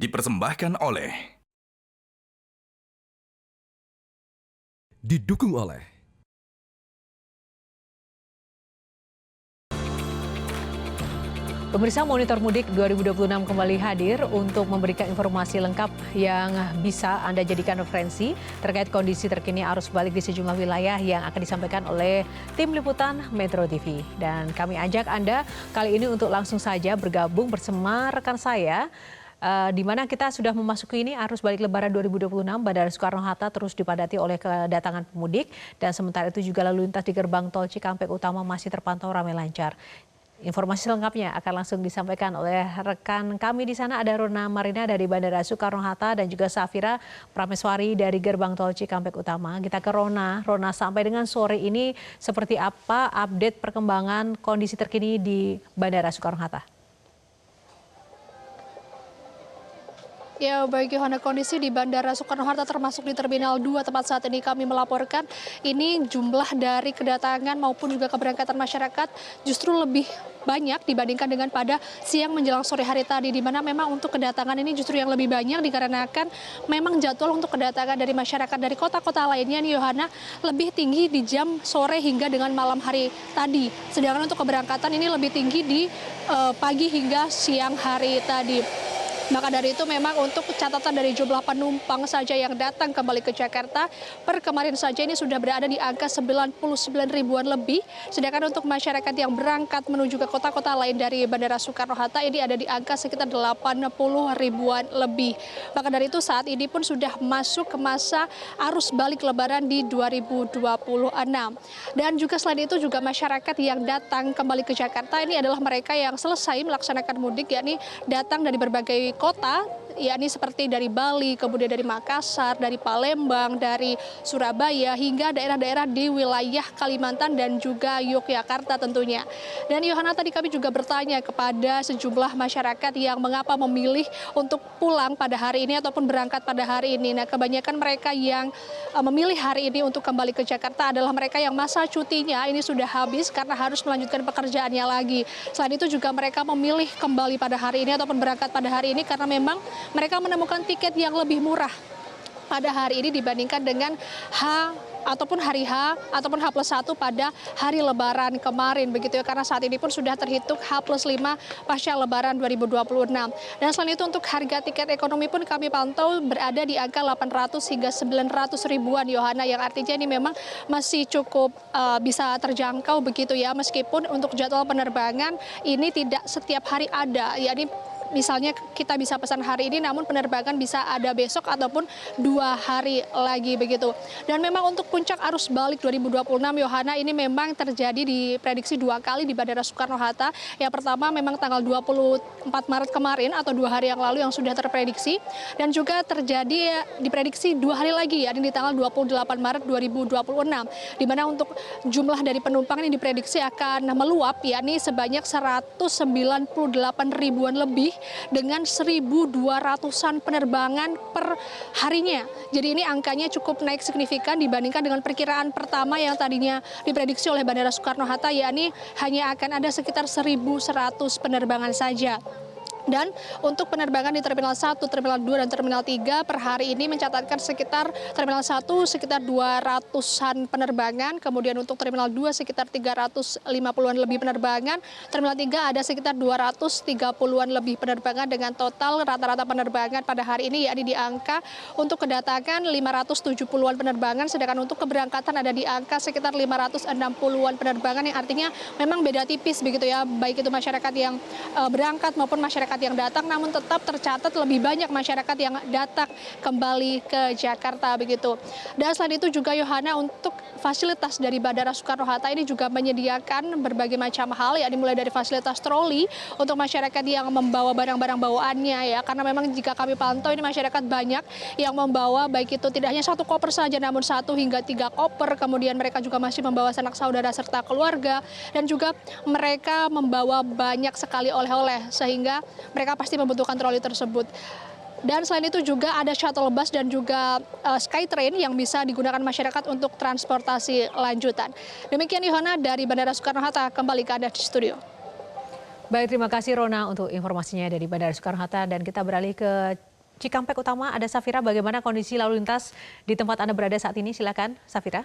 dipersembahkan oleh Didukung oleh Pemirsa, Monitor Mudik 2026 kembali hadir untuk memberikan informasi lengkap yang bisa Anda jadikan referensi terkait kondisi terkini arus balik di sejumlah wilayah yang akan disampaikan oleh tim liputan Metro TV. Dan kami ajak Anda kali ini untuk langsung saja bergabung bersama rekan saya, di mana kita sudah memasuki ini arus balik Lebaran 2026. Bandara Soekarno-Hatta terus dipadati oleh kedatangan pemudik, dan sementara itu juga lalu lintas di gerbang tol Cikampek Utama masih terpantau ramai lancar. Informasi lengkapnya akan langsung disampaikan oleh rekan kami di sana. Ada Rona Marina dari Bandara Soekarno-Hatta dan juga Safira Prameswari dari gerbang tol Cikampek Utama. Kita ke Rona. Rona, sampai dengan sore ini seperti apa update perkembangan kondisi terkini di Bandara Soekarno-Hatta? Ya, baik Yohana, kondisi di Bandara Soekarno-Hatta termasuk di Terminal 2 tempat saat ini kami melaporkan, ini jumlah dari kedatangan maupun juga keberangkatan masyarakat justru lebih banyak dibandingkan dengan pada siang menjelang sore hari tadi, di mana memang untuk kedatangan ini justru yang lebih banyak dikarenakan memang jadwal untuk kedatangan dari masyarakat dari kota-kota lainnya nih Yohana lebih tinggi di jam sore hingga dengan malam hari tadi. Sedangkan untuk keberangkatan ini lebih tinggi di pagi hingga siang hari tadi. Maka dari itu memang untuk catatan dari jumlah penumpang saja yang datang kembali ke Jakarta per kemarin saja ini sudah berada di angka 99 ribuan lebih. Sedangkan untuk masyarakat yang berangkat menuju ke kota-kota lain dari Bandara Soekarno-Hatta ini ada di angka sekitar 80 ribuan lebih. Maka dari itu saat ini pun sudah masuk ke masa arus balik Lebaran di 2026. Dan juga selain itu juga masyarakat yang datang kembali ke Jakarta ini adalah mereka yang selesai melaksanakan mudik, yakni datang dari berbagai kota, yakni seperti dari Bali, kemudian dari Makassar, dari Palembang, dari Surabaya, hingga daerah-daerah di wilayah Kalimantan dan juga Yogyakarta tentunya. Dan Yohana, tadi kami juga bertanya kepada sejumlah masyarakat yang mengapa memilih untuk pulang pada hari ini ataupun berangkat pada hari ini. Nah, kebanyakan mereka yang memilih hari ini untuk kembali ke Jakarta adalah mereka yang masa cutinya ini sudah habis karena harus melanjutkan pekerjaannya lagi. Selain itu juga mereka memilih kembali pada hari ini ataupun berangkat pada hari ini karena memang mereka menemukan tiket yang lebih murah pada hari ini dibandingkan dengan hari H ataupun H+1 pada hari Lebaran kemarin begitu ya, karena saat ini pun sudah terhitung H+5 pasca Lebaran 2026. Dan selain itu untuk harga tiket ekonomi pun kami pantau berada di angka 800 hingga 900 ribuan Yohana, yang artinya ini memang masih cukup bisa terjangkau begitu ya, meskipun untuk jadwal penerbangan ini tidak setiap hari ada, yakni misalnya kita bisa pesan hari ini namun penerbangan bisa ada besok ataupun 2 hari lagi begitu. Dan memang untuk puncak arus balik 2026 Yohana ini memang terjadi diprediksi 2 kali di Bandara Soekarno-Hatta. Yang pertama memang tanggal 24 Maret kemarin atau 2 hari yang lalu yang sudah terprediksi, dan juga terjadi diprediksi 2 hari lagi yakni di tanggal 28 Maret 2026, di mana untuk jumlah dari penumpang ini diprediksi akan meluap yakni sebanyak 198 ribuan lebih dengan 1.200-an penerbangan per harinya. Jadi ini angkanya cukup naik signifikan dibandingkan dengan perkiraan pertama yang tadinya diprediksi oleh Bandara Soekarno-Hatta, yakni hanya akan ada sekitar 1.100 penerbangan saja. Dan untuk penerbangan di Terminal 1, Terminal 2, dan Terminal 3 per hari ini mencatatkan sekitar Terminal 1 sekitar 200-an penerbangan, kemudian untuk Terminal 2 sekitar 350-an lebih penerbangan, Terminal 3 ada sekitar 230-an lebih penerbangan dengan total rata-rata penerbangan pada hari ini yakni di angka untuk kedatangan 570-an penerbangan, sedangkan untuk keberangkatan ada di angka sekitar 560-an penerbangan, yang artinya memang beda tipis begitu ya, baik itu masyarakat yang berangkat maupun masyarakat yang datang, namun tetap tercatat lebih banyak masyarakat yang datang kembali ke Jakarta begitu. Dan selain itu juga Yohana, untuk fasilitas dari Bandara Soekarno-Hatta ini juga menyediakan berbagai macam hal, yakni mulai dari fasilitas troli untuk masyarakat yang membawa barang-barang bawaannya ya, karena memang jika kami pantau ini masyarakat banyak yang membawa baik itu tidak hanya 1 koper saja namun 1 hingga 3 koper, kemudian mereka juga masih membawa sanak saudara serta keluarga, dan juga mereka membawa banyak sekali oleh-oleh sehingga mereka pasti membutuhkan troli tersebut. Dan selain itu juga ada shuttle bus dan juga Skytrain yang bisa digunakan masyarakat untuk transportasi lanjutan. Demikian Yohana dari Bandara Soekarno-Hatta, kembali ke Anda di studio. Baik, terima kasih Rona untuk informasinya dari Bandara Soekarno-Hatta, dan kita beralih ke Cikampek Utama, ada Safira. Bagaimana kondisi lalu lintas di tempat Anda berada saat ini? Silakan, Safira.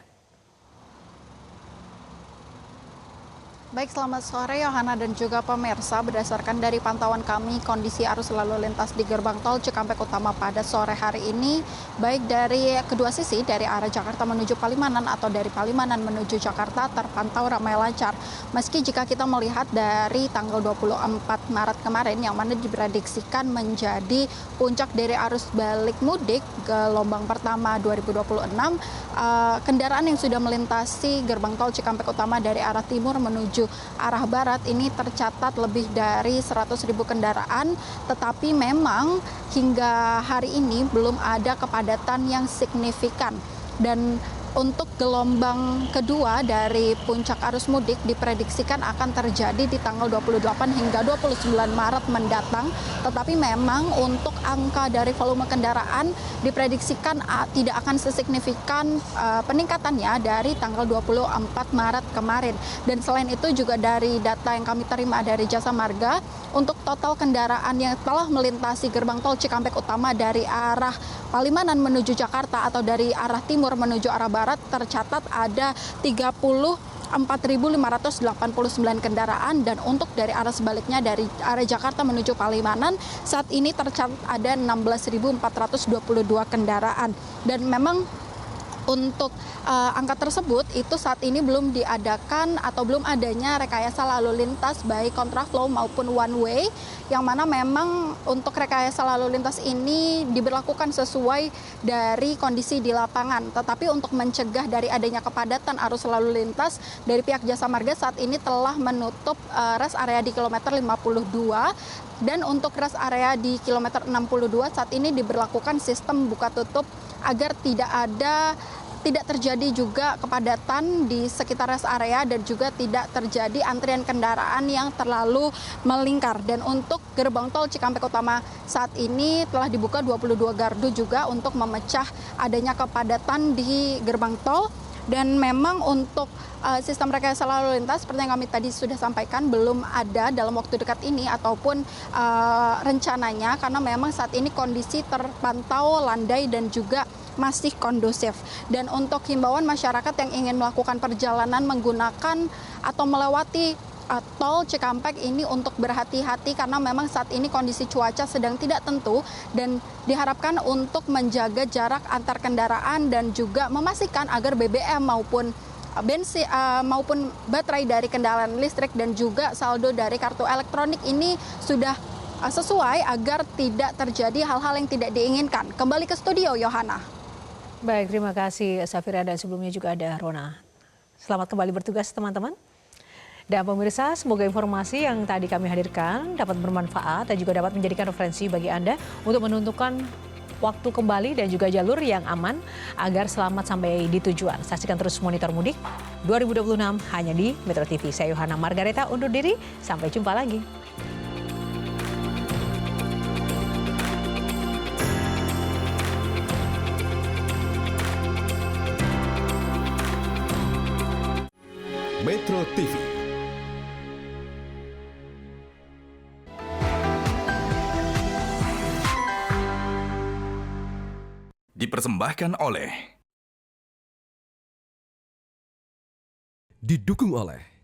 Baik, selamat sore Yohana dan juga pemirsa. Berdasarkan dari pantauan kami, kondisi arus lalu lintas di gerbang tol Cikampek Utama pada sore hari ini, baik dari kedua sisi, dari arah Jakarta menuju Palimanan atau dari Palimanan menuju Jakarta, terpantau ramai lancar. Meski jika kita melihat dari tanggal 24 Maret kemarin, yang mana diprediksikan menjadi puncak dari arus balik mudik gelombang pertama 2026, kendaraan yang sudah melintasi gerbang tol Cikampek Utama dari arah timur menuju arah barat ini tercatat lebih dari 100.000 kendaraan, tetapi memang hingga hari ini belum ada kepadatan yang signifikan. Dan untuk gelombang kedua dari puncak arus mudik diprediksikan akan terjadi di tanggal 28 hingga 29 Maret mendatang. Tetapi memang untuk angka dari volume kendaraan diprediksikan tidak akan sesignifikan peningkatannya dari tanggal 24 Maret kemarin. Dan selain itu juga dari data yang kami terima dari Jasa Marga, untuk total kendaraan yang telah melintasi gerbang tol Cikampek Utama dari arah Palimanan menuju Jakarta atau dari arah timur menuju arah barat tercatat ada 34.589 kendaraan, dan untuk dari arah sebaliknya dari arah Jakarta menuju Palimanan saat ini tercatat ada 16.422 kendaraan. Dan memang untuk angka tersebut itu saat ini belum diadakan atau belum adanya rekayasa lalu lintas baik kontraflow maupun one way, yang mana memang untuk rekayasa lalu lintas ini diberlakukan sesuai dari kondisi di lapangan. Tetapi untuk mencegah dari adanya kepadatan arus lalu lintas, dari pihak Jasa Marga saat ini telah menutup rest area di kilometer 52. Dan untuk rest area di kilometer 62 saat ini diberlakukan sistem buka tutup agar tidak terjadi juga kepadatan di sekitar rest area dan juga tidak terjadi antrian kendaraan yang terlalu melingkar. Dan untuk gerbang tol Cikampek Utama saat ini telah dibuka 22 gardu juga untuk memecah adanya kepadatan di gerbang tol. Dan memang untuk sistem rekayasa lalu lintas seperti yang kami tadi sudah sampaikan belum ada dalam waktu dekat ini ataupun rencananya, karena memang saat ini kondisi terpantau landai dan juga masih kondusif. Dan untuk himbauan masyarakat yang ingin melakukan perjalanan menggunakan atau melewati tol Cikampek ini untuk berhati-hati, karena memang saat ini kondisi cuaca sedang tidak tentu dan diharapkan untuk menjaga jarak antar kendaraan dan juga memastikan agar BBM maupun bensin maupun baterai dari kendaraan listrik dan juga saldo dari kartu elektronik ini sudah sesuai agar tidak terjadi hal-hal yang tidak diinginkan. Kembali ke studio, Yohana. Baik, terima kasih Safira, dan sebelumnya juga ada Rona. Selamat kembali bertugas teman-teman. Dan pemirsa, semoga informasi yang tadi kami hadirkan dapat bermanfaat dan juga dapat menjadikan referensi bagi Anda untuk menentukan waktu kembali dan juga jalur yang aman agar selamat sampai di tujuan. Saksikan terus Monitor Mudik 2026 hanya di Metro TV. Saya Yohana Margareta undur diri, sampai jumpa lagi. Metro TV. Dipersembahkan oleh, didukung oleh